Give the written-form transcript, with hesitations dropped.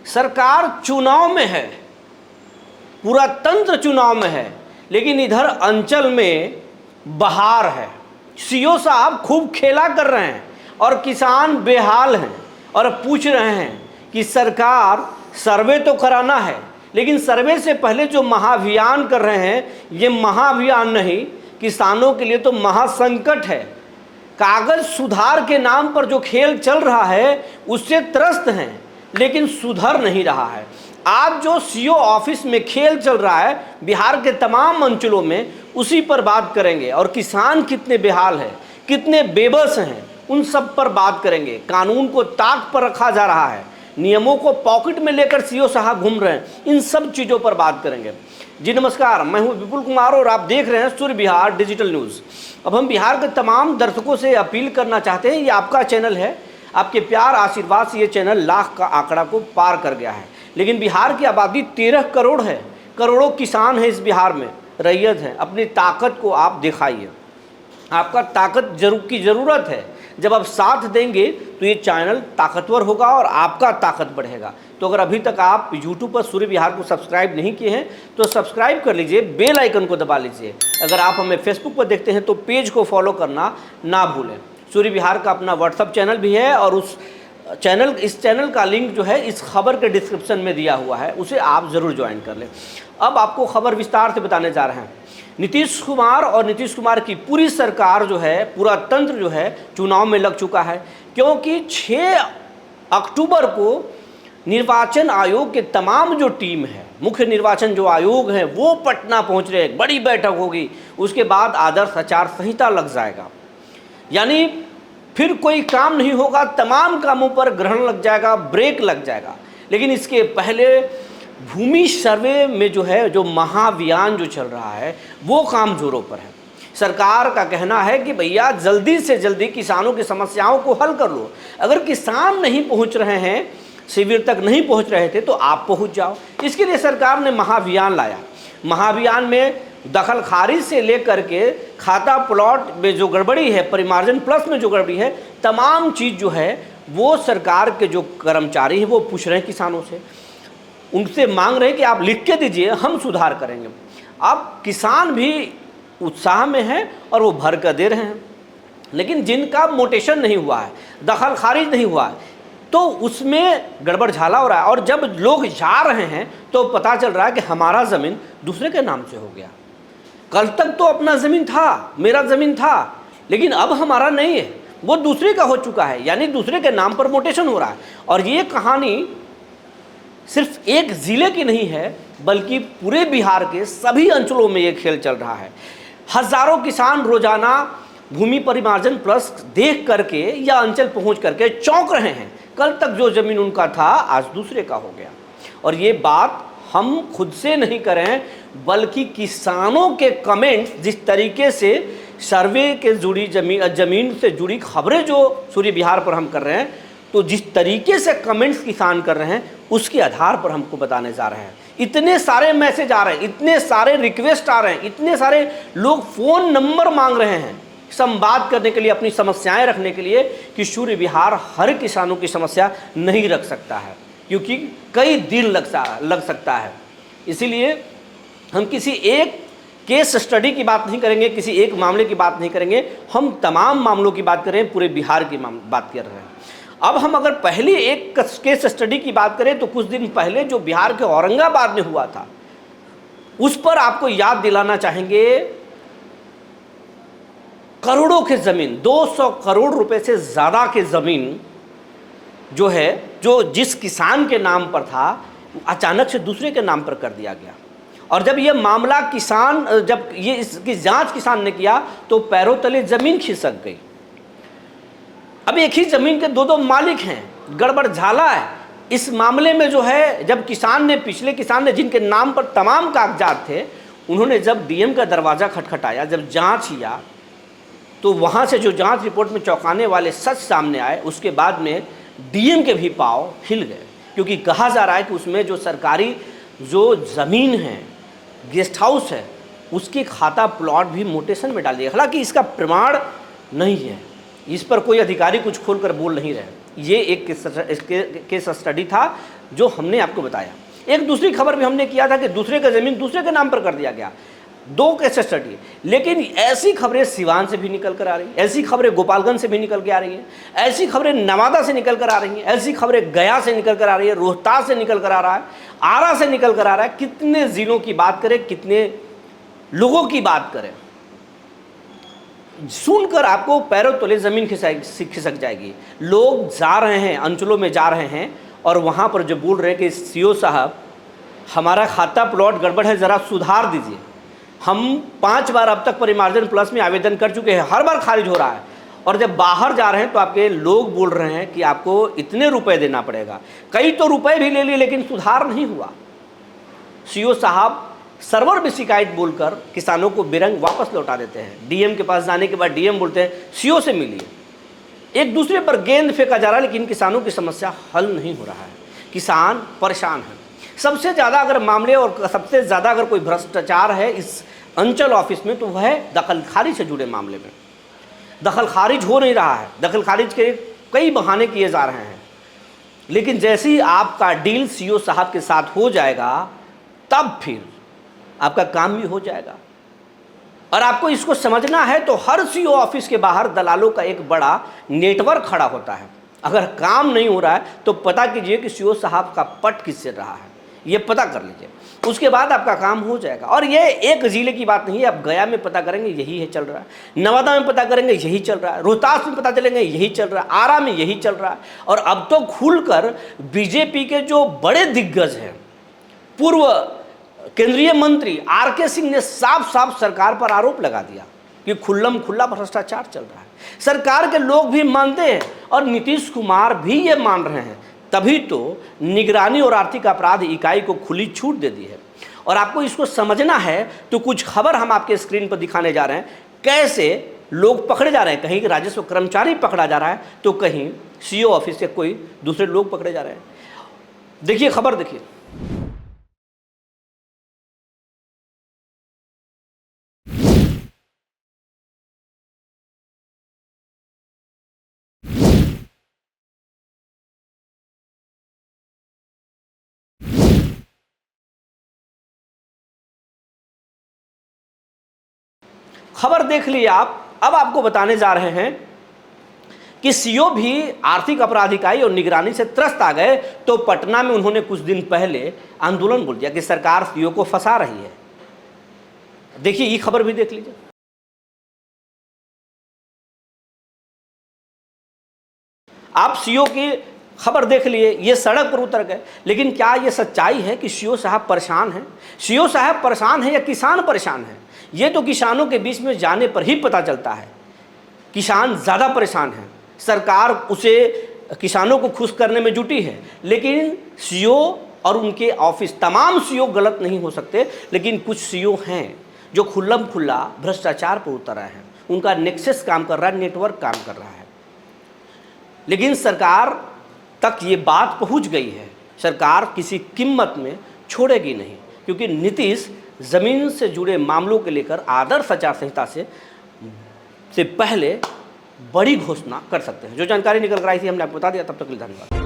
सरकार चुनाव में है, पूरा तंत्र चुनाव में है, लेकिन इधर अंचल में बहार है। सीओ साहब खूब खेला कर रहे हैं और किसान बेहाल हैं और पूछ रहे हैं कि सरकार सर्वे तो कराना है, लेकिन सर्वे से पहले जो महाअभियान कर रहे हैं, ये महाअभियान नहीं, किसानों के लिए तो महासंकट है। कागज सुधार के नाम पर जो खेल चल रहा है उससे त्रस्त हैं, लेकिन सुधर नहीं रहा है। आज जो सीओ ऑफिस में खेल चल रहा है बिहार के तमाम अंचलों में, उसी पर बात करेंगे और किसान कितने बेहाल हैं, कितने बेबस हैं, उन सब पर बात करेंगे। कानून को ताक पर रखा जा रहा है, नियमों को पॉकेट में लेकर सीओ साहब घूम रहे हैं, इन सब चीज़ों पर बात करेंगे। जी नमस्कार, मैं हूं विपुल कुमार और आप देख रहे हैं सूर्य बिहार डिजिटल न्यूज़। अब हम बिहार के तमाम दर्शकों से अपील करना चाहते हैं, ये आपका चैनल है, आपके प्यार आशीर्वाद से ये चैनल लाख का आंकड़ा को पार कर गया है। लेकिन बिहार की आबादी 13 करोड़ है, करोड़ों किसान हैं इस बिहार में, रैयत हैं। अपनी ताकत को आप दिखाइए, आपका ताकत की ज़रूरत है। जब आप साथ देंगे तो ये चैनल ताकतवर होगा और आपका ताकत बढ़ेगा। तो अगर अभी तक आप यूट्यूब पर सूर्य बिहार को सब्सक्राइब नहीं किए हैं तो सब्सक्राइब कर लीजिए, बेल आइकन को दबा लीजिए। अगर आप हमें फेसबुक पर देखते हैं तो पेज को फॉलो करना ना भूलें। सूर्य बिहार का अपना व्हाट्सअप चैनल भी है और इस चैनल का लिंक जो है इस खबर के डिस्क्रिप्शन में दिया हुआ है, उसे आप ज़रूर ज्वाइन कर लें। अब आपको खबर विस्तार से बताने जा रहे हैं। नीतीश कुमार और नीतीश कुमार की पूरी सरकार जो है, पूरा तंत्र जो है चुनाव में लग चुका है, क्योंकि 6 अक्टूबर को निर्वाचन आयोग के तमाम जो टीम है, मुख्य निर्वाचन जो आयोग है वो पटना पहुंच रहे हैं, बड़ी बैठक होगी, उसके बाद आदर्श आचार संहिता लग जाएगा, यानी फिर कोई काम नहीं होगा, तमाम कामों पर ग्रहण लग जाएगा, ब्रेक लग जाएगा। लेकिन इसके पहले भूमि सर्वे में जो है, जो महाअभियान जो चल रहा है वो काम जोरों पर है। सरकार का कहना है कि भैया जल्दी से जल्दी किसानों की समस्याओं को हल कर लो। अगर किसान नहीं पहुंच रहे हैं, शिविर तक नहीं पहुंच रहे थे, तो आप पहुंच जाओ। इसके लिए सरकार ने महाअभियान लाया। महाअभियान में दखल खारिज से लेकर के खाता प्लॉट में जो गड़बड़ी है, परिमार्जन प्लस में जो गड़बड़ी है, तमाम चीज़ जो है वो सरकार के जो कर्मचारी हैं वो पूछ रहे हैं किसानों से, उनसे मांग रहे हैं कि आप लिख के दीजिए, हम सुधार करेंगे। अब किसान भी उत्साह में हैं और वो भर कर दे रहे हैं। लेकिन जिनका मोटेशन नहीं हुआ है, दखल खारिज नहीं हुआ है, तो उसमें गड़बड़ झाला हो रहा है। और जब लोग जा रहे हैं तो पता चल रहा है कि हमारा ज़मीन दूसरे के नाम से हो गया। कल तक तो अपना ज़मीन था, मेरा ज़मीन था, लेकिन अब हमारा नहीं है, वो दूसरे का हो चुका है, यानी दूसरे के नाम पर मोटेशन हो रहा है। और ये कहानी सिर्फ एक ज़िले की नहीं है, बल्कि पूरे बिहार के सभी अंचलों में ये खेल चल रहा है। हज़ारों किसान रोजाना भूमि परिमार्जन प्लस देख करके या अंचल पहुंच करके चौंक रहे हैं। कल तक जो ज़मीन उनका था आज दूसरे का हो गया। और ये बात हम खुद से नहीं करें, बल्कि किसानों के कमेंट्स, जिस तरीके से सर्वे के जुड़ी ज़मीन से जुड़ी खबरें जो सूर्य बिहार पर हम कर रहे हैं, तो जिस तरीके से कमेंट्स किसान कर रहे हैं उसके आधार पर हमको बताने जा रहे हैं। इतने सारे मैसेज आ रहे हैं, इतने सारे रिक्वेस्ट आ रहे हैं, इतने सारे लोग फ़ोन नंबर मांग रहे हैं संवाद करने के लिए, अपनी समस्याएं रखने के लिए, कि सूर्य बिहार हर किसानों की समस्या नहीं रख सकता है, क्योंकि कई दिन लग सकता है। इसीलिए हम किसी एक केस स्टडी की बात नहीं करेंगे, किसी एक मामले की बात नहीं करेंगे, हम तमाम मामलों की बात करें, पूरे बिहार की बात कर रहे हैं। अब हम अगर पहले एक केस स्टडी की बात करें तो कुछ दिन पहले जो बिहार के औरंगाबाद में हुआ था, उस पर आपको याद दिलाना चाहेंगे। करोड़ों की ज़मीन, 200 करोड़ रुपए से ज़्यादा की ज़मीन जो है, जो जिस किसान के नाम पर था, अचानक से दूसरे के नाम पर कर दिया गया। और जब ये मामला जब ये इसकी जांच किसान ने किया तो पैरों तले ज़मीन खिसक गई। अब एक ही ज़मीन के दो मालिक हैं, गड़बड़ झाला है इस मामले में जो है। जब पिछले किसान ने जिनके नाम पर तमाम कागजात थे, उन्होंने जब डीएम का दरवाज़ा खटखटाया, जब जांच किया, तो वहाँ से जो जांच रिपोर्ट में चौंकाने वाले सच सामने आए, उसके बाद में डीएम के भी पाँव हिल गए। क्योंकि कहा जा रहा है कि उसमें जो सरकारी जो ज़मीन है, गेस्ट हाउस है, उसकी खाता प्लॉट भी मोटेशन में डाल दिया। हालांकि इसका प्रमाण नहीं है, इस पर कोई अधिकारी कुछ खोलकर बोल नहीं रहे, ये एक केस स्टडी था जो हमने आपको बताया। एक दूसरी खबर भी हमने किया था कि दूसरे का ज़मीन दूसरे के नाम पर कर दिया गया, 2 केस स्टडी। लेकिन ऐसी खबरें सिवान से भी निकल कर आ रही हैं, ऐसी खबरें गोपालगंज से भी निकल के आ रही हैं, ऐसी खबरें नवादा से निकल कर आ रही हैं, ऐसी खबरें गया से निकल कर आ रही है, रोहतास से निकल कर आ रहा है, आरा से निकल कर आ रहा है। कितने ज़िलों की बात करें, कितने लोगों की बात करें, सुनकर आपको पैरों तले ज़मीन खिसक जाएगी। लोग जा रहे हैं, अंचलों में जा रहे हैं और वहाँ पर जो बोल रहे हैं कि सीओ साहब हमारा खाता प्लॉट गड़बड़ है, ज़रा सुधार दीजिए। हम 5 बार अब तक परिमार्जन प्लस में आवेदन कर चुके हैं, हर बार खारिज हो रहा है। और जब बाहर जा रहे हैं तो आपके लोग बोल रहे हैं कि आपको इतने रुपए देना पड़ेगा। कई तो रुपए भी ले लिए लेकिन सुधार नहीं हुआ। सीओ साहब सर्वर में शिकायत बोलकर किसानों को बेरंग वापस लौटा देते हैं। डीएम के पास जाने के बाद डीएम बोलते हैं सीओ से मिलिए। एक दूसरे पर गेंद फेंका जा रहा है लेकिन किसानों की समस्या हल नहीं हो रहा है। किसान परेशान है। सबसे ज़्यादा अगर मामले और सबसे ज़्यादा अगर कोई भ्रष्टाचार है इस अंचल ऑफिस में तो वह है दखल खारिज से जुड़े मामले में। दखल खारिज हो नहीं रहा है, दखल खारिज के कई बहाने किए जा रहे हैं। लेकिन जैसे ही आपका डील सीओ साहब के साथ हो जाएगा तब फिर आपका काम भी हो जाएगा। और आपको इसको समझना है तो हर सीओ ऑफिस के बाहर दलालों का एक बड़ा नेटवर्क खड़ा होता है। अगर काम नहीं हो रहा है तो पता कीजिए कि सीओ साहब का पट किससे रहा है, ये पता कर लीजिए, उसके बाद आपका काम हो जाएगा। और ये एक जिले की बात नहीं है, आप गया में पता करेंगे यही है चल रहा है, नवादा में पता करेंगे यही चल रहा है, रोहतास में पता चलेंगे यही चल रहा है, आरा में यही चल रहा है। और अब तो खुलकर बीजेपी के जो बड़े दिग्गज हैं, पूर्व केंद्रीय मंत्री आरके सिंह ने साफ साफ सरकार पर आरोप लगा दिया कि खुल्लम खुल्ला भ्रष्टाचार चल रहा है। सरकार के लोग भी मानते हैं और नीतीश कुमार भी ये मान रहे हैं, तभी तो निगरानी और आर्थिक अपराध इकाई को खुली छूट दे दी है। और आपको इसको समझना है तो कुछ खबर हम आपके स्क्रीन पर दिखाने जा रहे हैं, कैसे लोग पकड़े जा रहे हैं। कहीं राजस्व कर्मचारी पकड़ा जा रहा है तो कहीं सीओ ऑफिस के कोई दूसरे लोग पकड़े जा रहे हैं। देखिए खबर, देखिए। खबर देख लिए आप। अब आपको बताने जा रहे हैं कि सीओ भी आर्थिक अपराध इकाई और निगरानी से त्रस्त आ गए तो पटना में उन्होंने कुछ दिन पहले आंदोलन बोल दिया कि सरकार सीओ को फंसा रही है। देखिए ये खबर भी देख लीजिए। आप सीओ की खबर देख लिए, ये सड़क पर उतर गए। लेकिन क्या ये सच्चाई है कि सीओ साहब परेशान हैं? सीओ साहब परेशान है या किसान परेशान है? ये तो किसानों के बीच में जाने पर ही पता चलता है। किसान ज़्यादा परेशान है, सरकार उसे किसानों को खुश करने में जुटी है। लेकिन सीओ और उनके ऑफिस, तमाम सीओ गलत नहीं हो सकते, लेकिन कुछ सीओ हैं जो खुल्लम खुल्ला भ्रष्टाचार पर उतर रहे हैं। उनका नेक्सस काम कर रहा है, नेटवर्क काम कर रहा है। लेकिन सरकार तक ये बात पहुंच गई है, सरकार किसी कीमत में छोड़ेगी नहीं, क्योंकि नीतीश ज़मीन से जुड़े मामलों के लेकर आदर्श आचार संहिता से पहले बड़ी घोषणा कर सकते हैं। जो जानकारी निकल कर आई थी हमने आपको बता दिया। तब तक के लिए धन्यवाद।